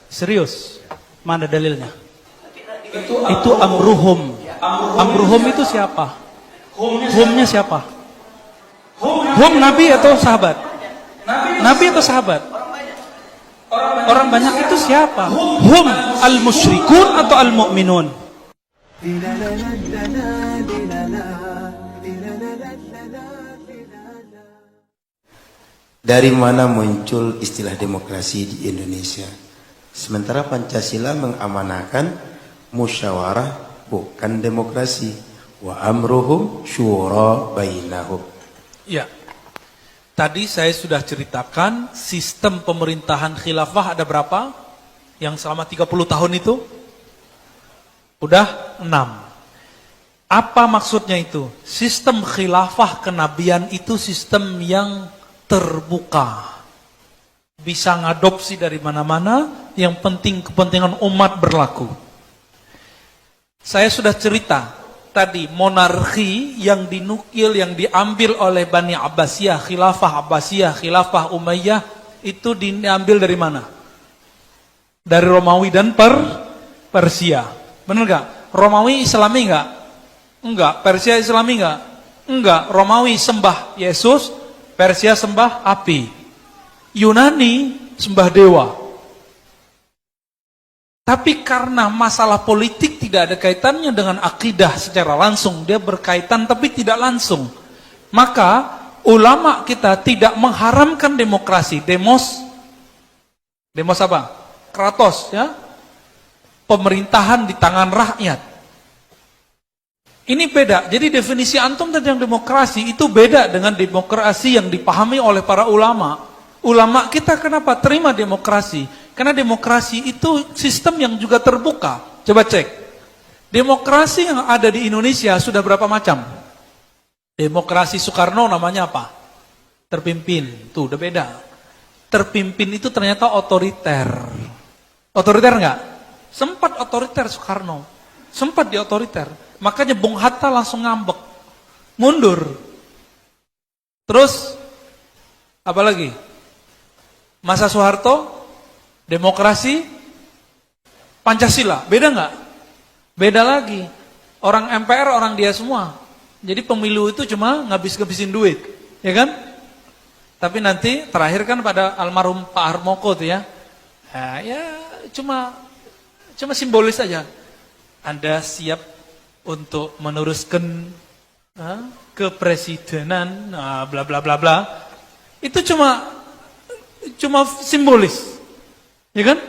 Serius. Mana dalilnya? Itu amruhum. Amruhum itu siapa? Humnya siapa? Hum Nabi atau sahabat? Nabi atau sahabat? Orang banyak itu siapa? Hum al-musyrikun atau al-mu'minun? Dari mana muncul istilah demokrasi di Indonesia? Sementara Pancasila mengamanahkan musyawarah bukan demokrasi. Wa amruhum syura bainahum. Ya. Tadi saya sudah ceritakan sistem pemerintahan khilafah ada berapa? Yang selama 30 tahun itu? Udah 6. Apa maksudnya itu? Sistem khilafah kenabian itu sistem yang terbuka. Bisa ngadopsi dari mana-mana, yang penting kepentingan umat berlaku. Saya sudah cerita tadi monarki yang dinukil, yang diambil oleh Bani Abbasiyah, Khilafah Abbasiyah, Khilafah Umayyah, itu diambil dari mana? Dari Romawi dan Persia. Benar gak? Romawi Islami gak? Enggak. Persia Islami gak? Enggak. Romawi sembah Yesus, Persia sembah api. Yunani sembah dewa. Tapi karena masalah politik tidak ada kaitannya dengan akidah secara langsung, dia berkaitan tapi tidak langsung. Maka ulama kita tidak mengharamkan demokrasi. Demos apa? Kratos, ya. Pemerintahan di tangan rakyat. Ini beda. Jadi definisi antum tentang demokrasi itu beda dengan demokrasi yang dipahami oleh para ulama. Ulama kita kenapa terima demokrasi? Karena demokrasi itu sistem yang juga terbuka. Coba cek. Demokrasi yang ada di Indonesia sudah berapa macam? Demokrasi Soekarno namanya apa? Terpimpin. Tuh udah beda. Terpimpin itu ternyata otoriter. Otoriter enggak? Sempat otoriter Soekarno. Sempat di otoriter. Makanya Bung Hatta langsung ngambek. Mundur. Terus apa lagi? Masa Soeharto, demokrasi, Pancasila, beda nggak? Beda lagi. Orang MPR orang dia semua. Jadi pemilu itu cuma ngabis-ngabisin duit, ya kan? Tapi nanti terakhir kan pada almarhum Pak Harmoko tuh ya. Nah, ya cuma simbolis aja. Anda siap untuk meneruskan kepresidenan, bla bla bla bla. Itu cuma simbolis. Ya kan?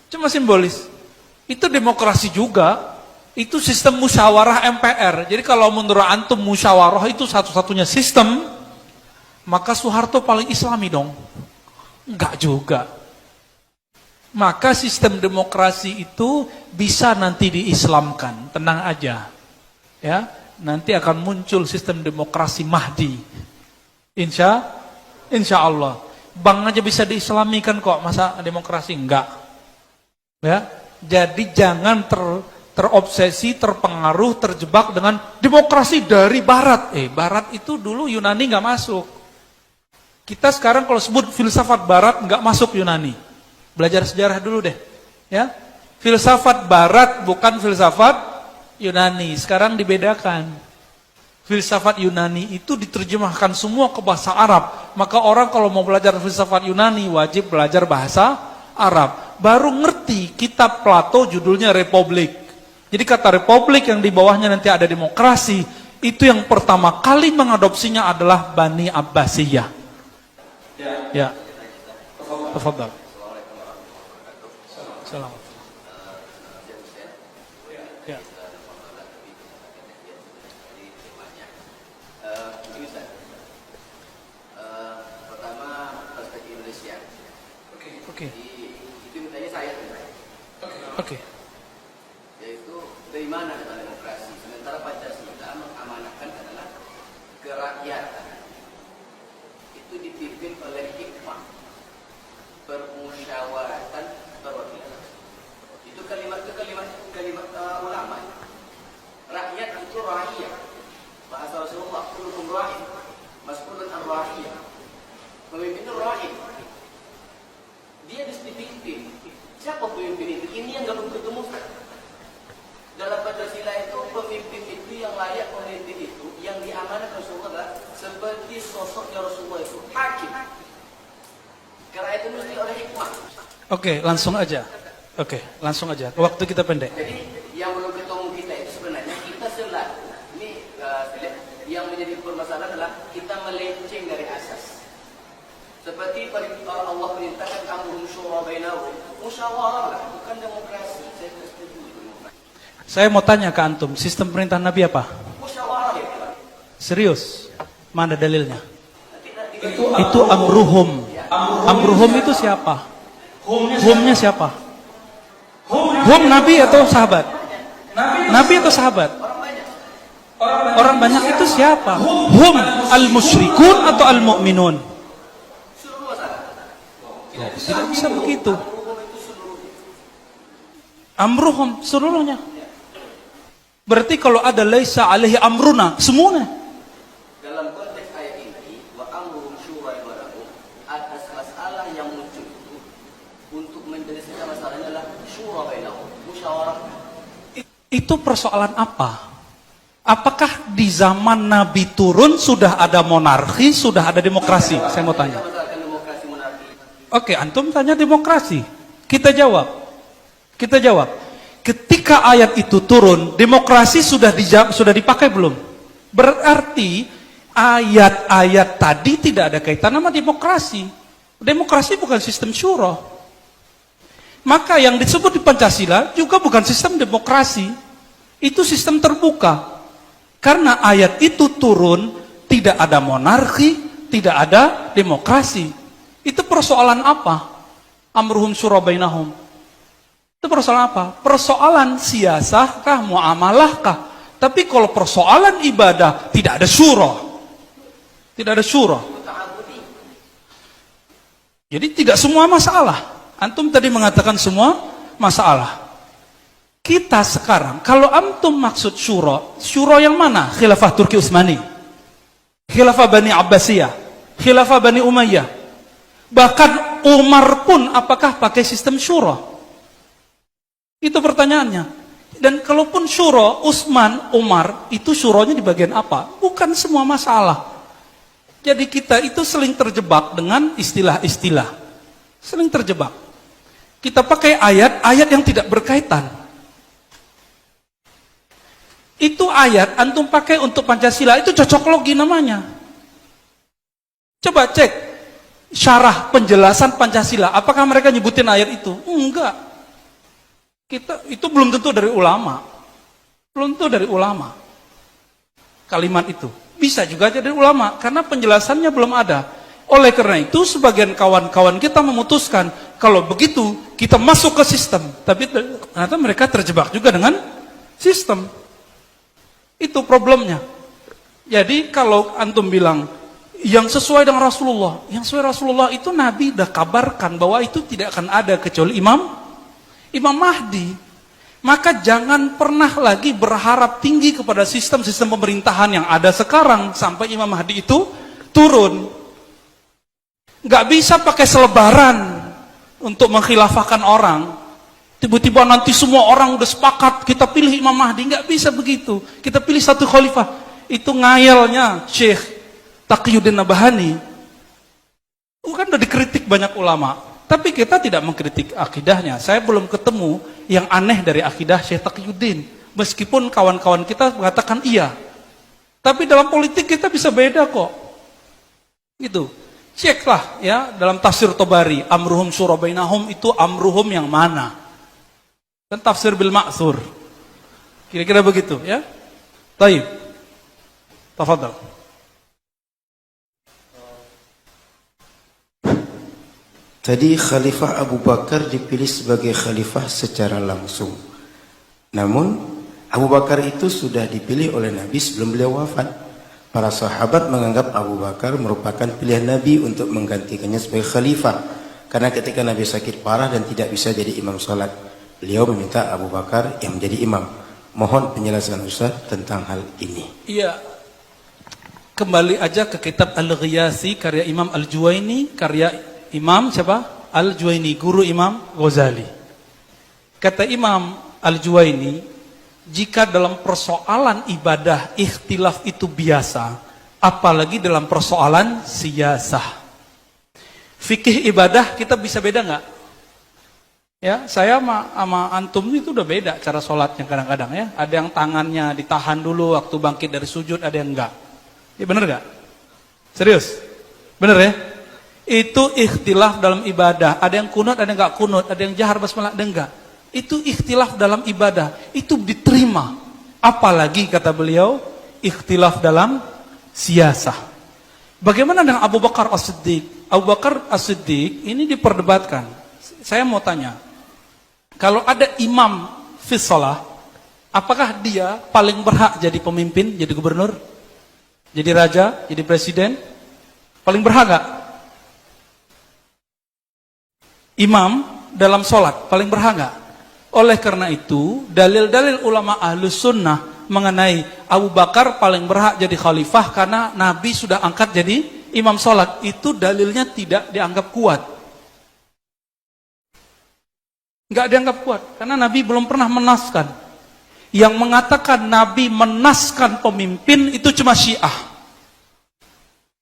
Cuma simbolis. Itu demokrasi juga. Itu sistem musyawarah MPR. Jadi kalau menurut antum musyawarah itu satu-satunya sistem, maka Soeharto paling Islami dong. Enggak juga. Maka sistem demokrasi itu bisa nanti diislamkan. Tenang aja. Ya, nanti akan muncul sistem demokrasi Mahdi. Insya Allah. Bank aja bisa diislamikan kok, masa demokrasi enggak. Ya, jadi jangan terobsesi, terpengaruh, terjebak dengan demokrasi dari barat. Barat itu dulu Yunani enggak masuk. Kita sekarang kalau sebut filsafat barat enggak masuk Yunani. Belajar sejarah dulu deh. Ya. Filsafat barat bukan filsafat Yunani. Sekarang dibedakan. Filsafat Yunani itu diterjemahkan semua ke bahasa Arab. Maka orang kalau mau belajar filsafat Yunani wajib belajar bahasa Arab. Baru ngerti kitab Plato judulnya Republik. Jadi kata Republik yang di bawahnya nanti ada demokrasi. Itu yang pertama kali mengadopsinya adalah Bani Abbasiyah. Ya. Tafadhal. Salam. Ya. Oke. Itu mintanya saya. Oke. Yaitu dari mana datang demokrasi? Sementara Pancasila mengamanahkan adalah kerakyatan. Itu dipimpin oleh hikmah, permusyawaratan, perwakilan. Itu kalimat ulama. Rakyat itu ra'iyah. Bahasa Rasulullah, kullukum ra'in, mas'ulun an ra'iyah. Pemimpin itu ra'in. Dia dipimpin Siapa pemimpin itu? Ini yang belum ketemu. Dalam Pancasila itu pemimpin itu yang layak memimpin itu yang diamanahkan Rasulullah seperti sosoknya Rasulullah itu hakim. Karena itu mesti oleh hikmah. Oke, langsung aja. Oke, langsung aja. Waktu kita pendek. Jadi yang belum ketemu kita itu sebenarnya kita selalu ini yang menjadi permasalahan adalah kita melenceng dari asas. Seperti Allah perintahkan amruhum syura bainahum, musyawarah bukan demokrasi. Saya tidak setuju itu demokrasi. Saya mau tanya ke antum, sistem perintah Nabi apa? Musyawarah ya, Pak. Serius? Mana dalilnya? Itu amruhum. Amruhum itu siapa? Humnya siapa? Hum Nabi atau sahabat? Nabi atau sahabat? Orang banyak itu siapa? Hum al-musyrikun atau al-mu'minun? Tidak bisa begitu. Amruhum seluruhnya. Berarti kalau ada laisa alaihi amruna, semuanya. Dalam konteks ayat ini, wa amruhum syura bainahum, atas masalah yang muncul itu untuk menyelesaikan masalahnya adalah syura bainahum, musyawarah. Itu persoalan apa? Apakah di zaman Nabi turun sudah ada monarki, sudah ada demokrasi? Saya mau tanya. Masalahkan demokrasi monarki. Oke, antum tanya demokrasi. Kita jawab. Kita jawab. Ketika ayat itu turun, demokrasi sudah dipakai belum? Berarti ayat-ayat tadi tidak ada kaitan sama demokrasi. Demokrasi bukan sistem syura. Maka yang disebut di Pancasila juga bukan sistem demokrasi. Itu sistem terbuka. Karena ayat itu turun, tidak ada monarki, tidak ada demokrasi. Itu persoalan apa? Amruhum syura bainahum. Itu persoalan apa? Persoalan siasah kah, muamalah kah? Tapi kalau persoalan ibadah, tidak ada syura. Tidak ada syura. Jadi tidak semua masalah. Antum tadi mengatakan semua masalah. Kita sekarang, kalau antum maksud syura, syura yang mana? Khilafah Turki Utsmani, Khilafah Bani Abbasiyah, Khilafah Bani Umayyah. Bahkan Umar pun apakah pakai sistem syura? Itu pertanyaannya. Dan kalaupun syura, Utsman, Umar, itu syuranya di bagian apa? Bukan semua masalah. Jadi kita itu sering terjebak dengan istilah-istilah. Sering terjebak. Kita pakai ayat-ayat yang tidak berkaitan. Itu ayat antum pakai untuk Pancasila, itu cocok logi namanya. Coba cek syarah penjelasan Pancasila, apakah mereka nyebutin ayat itu? Enggak. Itu belum tentu dari ulama. Belum tentu dari ulama. Kalimat itu bisa juga dari ulama karena penjelasannya belum ada. Oleh karena itu sebagian kawan-kawan kita memutuskan kalau begitu kita masuk ke sistem, tapi ternyata mereka terjebak juga dengan sistem. Itu problemnya. Jadi kalau antum bilang yang sesuai dengan Rasulullah, yang sesuai Rasulullah itu Nabi dah kabarkan bahwa itu tidak akan ada kecuali Imam Mahdi. Maka jangan pernah lagi berharap tinggi kepada sistem-sistem pemerintahan yang ada sekarang sampai Imam Mahdi itu turun. Gak bisa pakai selebaran untuk menkhilafahkan orang. Tiba-tiba nanti semua orang udah sepakat kita pilih Imam Mahdi. Gak bisa begitu. Kita pilih satu khalifah. Itu ngayalnya Syekh Taqiyuddin Nabhani. Kan udah dikritik banyak ulama. Tapi kita tidak mengkritik akidahnya. Saya belum ketemu yang aneh dari akidah Syekh Taqiyuddin. Meskipun kawan-kawan kita mengatakan iya. Tapi dalam politik kita bisa beda kok. Gitu. Ceklah ya dalam tafsir Tabari, amruhum syura bainahum itu amruhum yang mana? Dan tafsir bil ma'thur. Kira-kira begitu ya. Baik. Tafadhal. Tadi Khalifah Abu Bakar dipilih sebagai khalifah secara langsung. Namun Abu Bakar itu sudah dipilih oleh Nabi sebelum beliau wafat. Para sahabat menganggap Abu Bakar merupakan pilihan Nabi untuk menggantikannya sebagai khalifah. Karena ketika Nabi sakit parah dan tidak bisa jadi imam salat, beliau meminta Abu Bakar yang menjadi imam. Mohon penjelasan Ustaz tentang hal ini. Iya. Kembali aja ke kitab Al-Ghiyasi karya Imam Al-Juwaini, karya Imam siapa? Al-Juwaini, guru Imam Ghazali. Kata Imam Al-Juwaini, jika dalam persoalan ibadah ikhtilaf itu biasa, apalagi dalam persoalan siyasah. Fikih ibadah kita bisa beda nggak? Ya, saya sama antum itu udah beda cara sholatnya kadang-kadang ya. Ada yang tangannya ditahan dulu waktu bangkit dari sujud, ada yang enggak. Ya bener nggak? Serius? Bener ya? Itu ikhtilaf dalam ibadah. Ada yang kunut, ada yang enggak kunut, ada yang jahar basmalah, ada yang enggak. Itu ikhtilaf dalam ibadah. Itu diterima. Apalagi kata beliau, ikhtilaf dalam siyasah. Bagaimana dengan Abu Bakar As-Siddiq? Abu Bakar As-Siddiq ini diperdebatkan. Saya mau tanya, kalau ada imam fi shalah, apakah dia paling berhak jadi pemimpin, jadi gubernur, jadi raja, jadi presiden? Paling berhak gak? Imam dalam sholat, paling berhak gak? Oleh karena itu, dalil-dalil ulama ahlus sunnah mengenai Abu Bakar paling berhak jadi khalifah karena Nabi sudah angkat jadi imam sholat. Itu dalilnya tidak dianggap kuat. Nggak dianggap kuat, karena Nabi belum pernah menaskan. Yang mengatakan Nabi menaskan pemimpin itu cuma Syiah.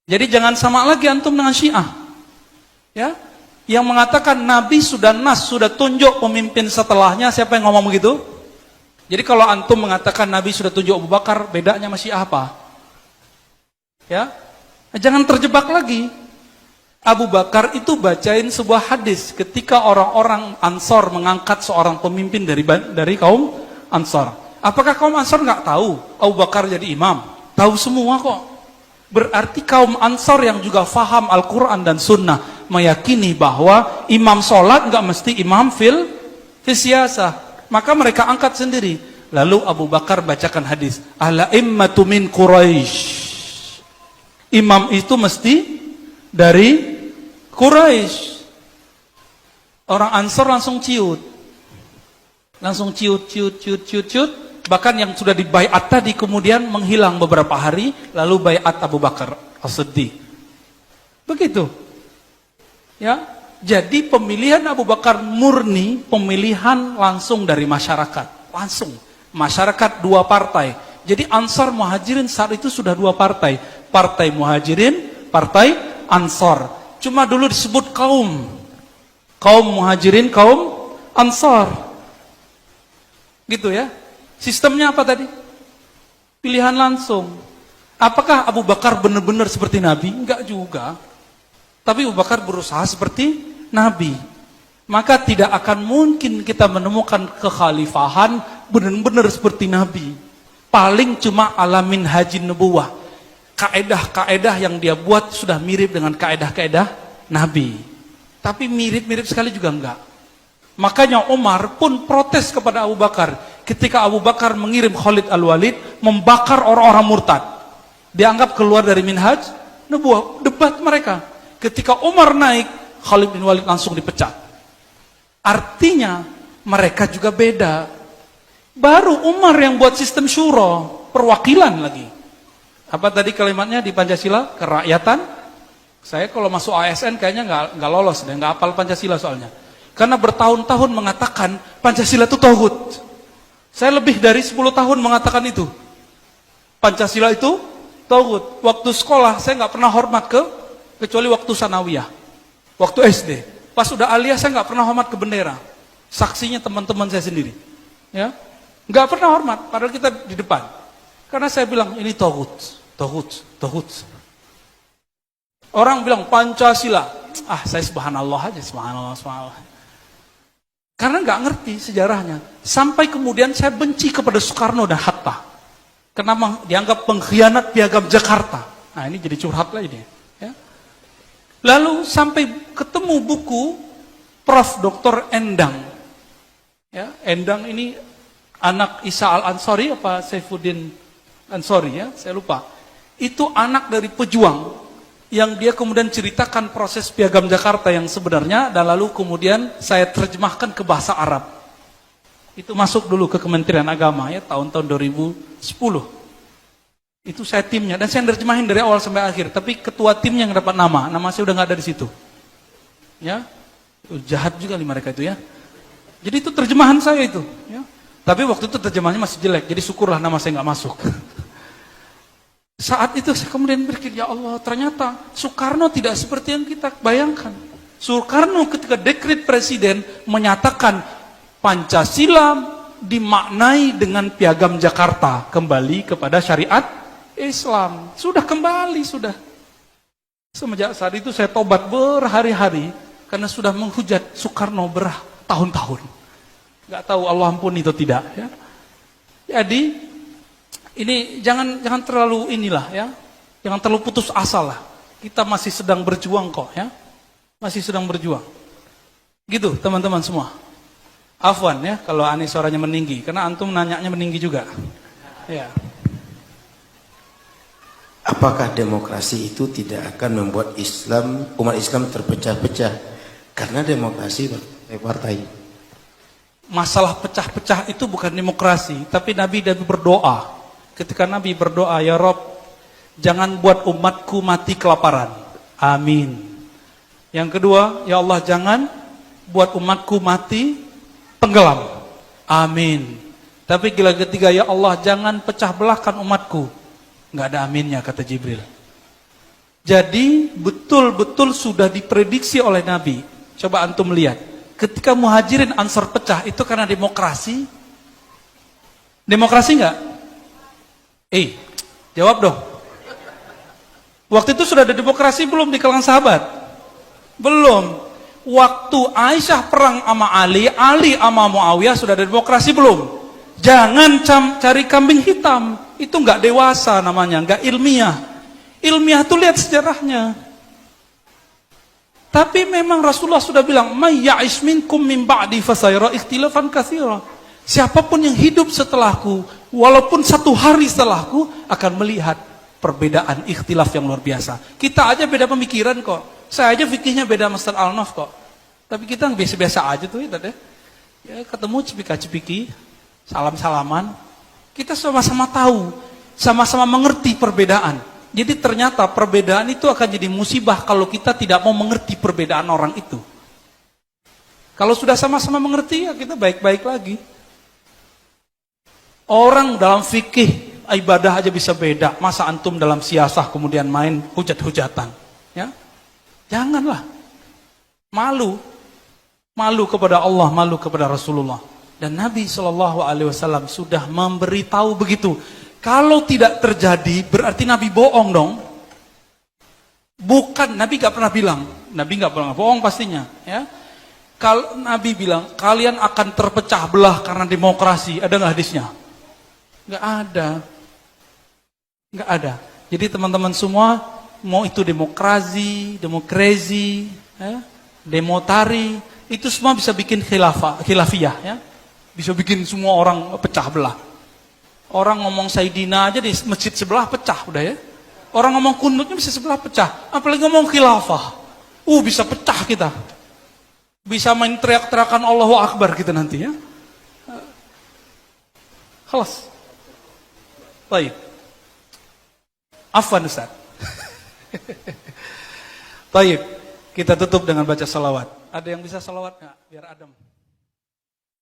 Jadi jangan sama lagi antum dengan Syiah. Ya, yang mengatakan Nabi sudah nas, sudah tunjuk pemimpin setelahnya, siapa yang ngomong begitu? Jadi kalau antum mengatakan Nabi sudah tunjuk Abu Bakar, bedanya sama Syiah apa? Ya, jangan terjebak lagi. Abu Bakar itu bacain sebuah hadis ketika orang-orang Ansor mengangkat seorang pemimpin dari kaum Ansor. Apakah kaum Ansor nggak tahu Abu Bakar jadi imam? Tahu semua kok. Berarti kaum Ansor yang juga faham Al-Quran dan Sunnah meyakini bahwa imam sholat nggak mesti imam fil siyasah. Maka mereka angkat sendiri. Lalu Abu Bakar bacakan hadis, ala immatu min Quraisy. Imam itu mesti dari Quraisy. Orang Ansor langsung ciut. Langsung ciut. Bahkan yang sudah dibaiat tadi kemudian menghilang beberapa hari, lalu baiat Abu Bakar As-Siddiq. Begitu. Ya, jadi pemilihan Abu Bakar murni pemilihan langsung dari masyarakat. Langsung. Masyarakat dua partai. Jadi Ansar Muhajirin saat itu sudah dua partai. Partai Muhajirin, partai Ansar. Cuma dulu disebut kaum Muhajirin, kaum Ansar. Gitu ya. Sistemnya apa tadi? Pilihan langsung. Apakah Abu Bakar benar-benar seperti Nabi? Enggak juga. Tapi Abu Bakar berusaha seperti Nabi. Maka tidak akan mungkin kita menemukan kekhalifahan benar-benar seperti Nabi. Paling cuma alamin haji nubuwah. Kaedah-kaedah yang dia buat sudah mirip dengan kaedah-kaedah Nabi. Tapi mirip-mirip sekali juga enggak. Makanya Umar pun protes kepada Abu Bakar. Ketika Abu Bakar mengirim Khalid Al-Walid membakar orang-orang murtad. Dianggap keluar dari minhaj nubuwah. Debat mereka. Ketika Umar naik, Khalid bin Walid langsung dipecat. Artinya mereka juga beda. Baru Umar yang buat sistem syuro, perwakilan lagi. Apa tadi kalimatnya di Pancasila? Kerakyatan. Saya kalau masuk ASN kayaknya nggak lolos deh, nggak hafal Pancasila soalnya. Karena bertahun-tahun mengatakan Pancasila itu tauhid. Saya lebih dari 10 tahun mengatakan itu. Pancasila itu tauhid. Waktu sekolah saya nggak pernah hormat kecuali waktu sanawiyah. Waktu SD. Pas udah aliyah saya nggak pernah hormat ke bendera. Saksinya teman-teman saya sendiri. Ya, nggak pernah hormat. Padahal kita di depan. Karena saya bilang ini tauhid. Orang bilang Pancasila. Saya subhanallah aja, subhanallah. Karena nggak ngerti sejarahnya. Sampai kemudian saya benci kepada Soekarno dan Hatta. Kenapa? Dianggap pengkhianat piagam Jakarta. Nah ini jadi curhat lagi dia. Ya. Lalu sampai ketemu buku Prof. Dr. Endang. Ya, Endang ini anak Isa Al-Ansari apa Saifuddin Ansori ya, saya lupa. Itu anak dari pejuang yang dia kemudian ceritakan proses piagam Jakarta yang sebenarnya dan lalu kemudian saya terjemahkan ke bahasa Arab. Itu masuk dulu ke Kementerian Agama ya tahun-tahun 2010. Itu saya timnya dan saya nerjemahin dari awal sampai akhir. Tapi ketua timnya yang dapat nama saya udah nggak ada di situ. Ya, jahat juga nih mereka itu ya. Jadi itu terjemahan saya itu. Ya. Tapi waktu itu terjemahannya masih jelek, jadi syukurlah nama saya nggak masuk. Saat itu saya kemudian berpikir, ya Allah, ternyata Soekarno tidak seperti yang kita bayangkan. Soekarno ketika dekret presiden menyatakan Pancasila dimaknai dengan piagam Jakarta, kembali kepada syariat Islam. Sudah kembali, sudah. Semenjak saat itu saya tobat berhari-hari karena sudah menghujat Soekarno bertahun-tahun. Gak tahu Allah ampuni atau tidak. Ya. Jadi ini jangan terlalu inilah ya, jangan terlalu putus asa lah. Kita masih sedang berjuang kok ya, masih sedang berjuang. Gitu teman-teman semua. Afwan ya kalau aneh suaranya meninggi, karena antum nanyanya meninggi juga. Ya. Apakah demokrasi itu tidak akan membuat umat Islam terpecah-pecah? Karena demokrasi partai. Masalah pecah-pecah itu bukan demokrasi, tapi Nabi berdoa. Ketika Nabi berdoa, ya Rob, jangan buat umatku mati kelaparan. Amin. Yang kedua, ya Allah, jangan buat umatku mati tenggelam. Amin. Tapi ketiga, ya Allah, jangan pecah belahkan umatku. Nggak ada aminnya, kata Jibril. Jadi betul-betul sudah diprediksi oleh Nabi. Coba antum lihat. Ketika Muhajirin Ansor pecah, itu karena demokrasi? Demokrasi nggak? Jawab dong. Waktu itu sudah ada demokrasi belum di kalangan sahabat? Belum. Waktu Aisyah perang sama Ali sama Muawiyah sudah ada demokrasi belum? Jangan cari kambing hitam. Itu nggak dewasa namanya, nggak ilmiah. Ilmiah tuh lihat sejarahnya. Tapi memang Rasulullah sudah bilang, "May ya'ish minkum min ba'di fasayara ikhtilafan katsira." Siapapun yang hidup setelahku, walaupun satu hari setelahku, akan melihat perbedaan ikhtilaf yang luar biasa. Kita aja beda pemikiran kok. Saya aja fikihnya beda Master Al-Naf kok. Tapi kita biasa-biasa aja tuh ya, ya ketemu cipika-cipiki, salam-salaman. Kita sama-sama tahu, sama-sama mengerti perbedaan. Jadi ternyata perbedaan itu akan jadi musibah kalau kita tidak mau mengerti perbedaan orang itu. Kalau sudah sama-sama mengerti, ya kita baik-baik lagi. Orang dalam fikih, ibadah aja bisa beda. Masa antum dalam siasah kemudian main hujat-hujatan? Ya? Janganlah. Malu. Malu kepada Allah, malu kepada Rasulullah. Dan Nabi SAW sudah memberitahu begitu. Kalau tidak terjadi, berarti Nabi bohong dong. Bukan, Nabi gak pernah bilang. Nabi gak pernah bohong pastinya. Ya. Kalau Nabi bilang, kalian akan terpecah belah karena demokrasi. Ada gak hadisnya? Gak ada. Gak ada. Jadi teman-teman semua, mau itu demokrasi, ya, demotari, itu semua bisa bikin khilafiyah. Ya. Bisa bikin semua orang pecah belah. Orang ngomong Sayyidina aja di masjid sebelah pecah udah ya. Orang ngomong kunutnya bisa sebelah pecah. Apalagi ngomong khilafah. Bisa pecah kita. Bisa main teriak-teriakan Allahu Akbar kita nanti ya. Khalas. Baik. Afwan Ustaz. Baik. Kita tutup dengan baca salawat. Ada yang bisa salawat nggak? Biar adem.